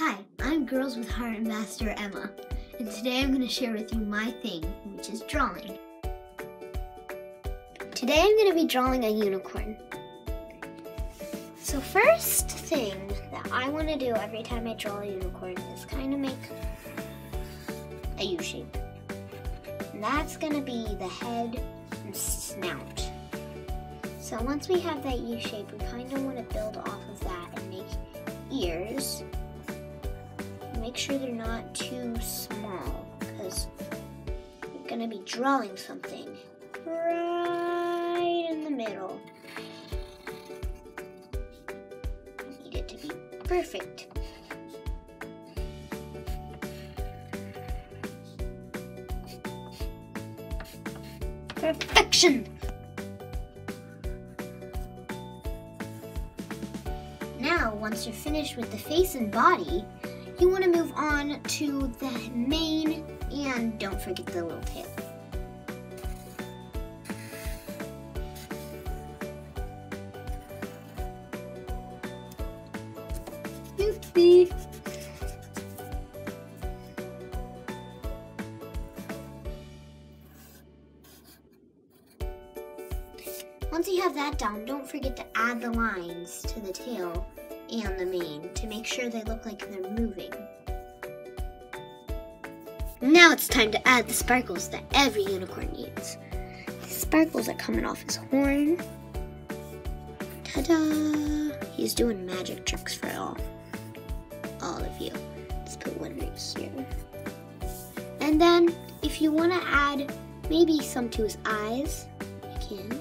Hi, I'm Girls with Heart Ambassador Emma, and today I'm going to share with you my thing, which is drawing. Today I'm going to be drawing a unicorn. So first thing that I want to do every time I draw a unicorn is kind of make a U shape. And that's going to be the head and snout. So once we have that U shape, we kind of want to build off of that and make ears. Make sure they're not too small because you're going to be drawing something right in the middle. You need it to be perfect. Perfection! Now, once you're finished with the face and body, you want to move on to the mane, and don't forget the little tail. Yippee! Once you have that down, don't forget to add the lines to the tail and the mane to make sure they look like they're moving. Now it's time to add the sparkles that every unicorn needs. The sparkles are coming off his horn. Ta-da! He's doing magic tricks for all of you. Let's put one right here. And then if you want to add maybe some to his eyes, you can.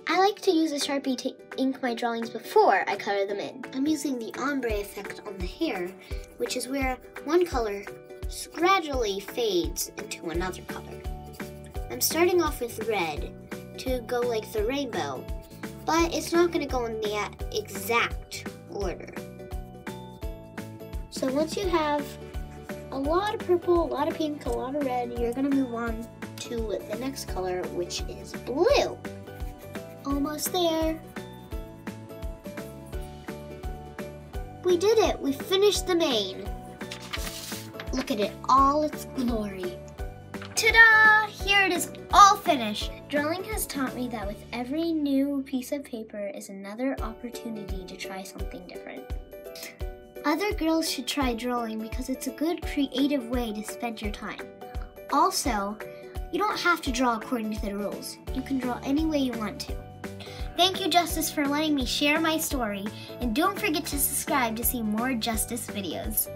I like to use a Sharpie to ink my drawings before I color them in. I'm using the ombre effect on the hair, which is where one color gradually fades into another color. I'm starting off with red to go like the rainbow, but it's not going to go in the exact order. So once you have a lot of purple, a lot of pink, a lot of red, you're going to move on to the next color, which is blue. Almost there. We did it! We finished the mane. Look at it, all its glory. Ta-da! Here it is, all finished. Drawing has taught me that with every new piece of paper is another opportunity to try something different. Other girls should try drawing because it's a good creative way to spend your time. Also, you don't have to draw according to the rules. You can draw any way you want to. Thank you, Justice, for letting me share my story, and don't forget to subscribe to see more Justice videos.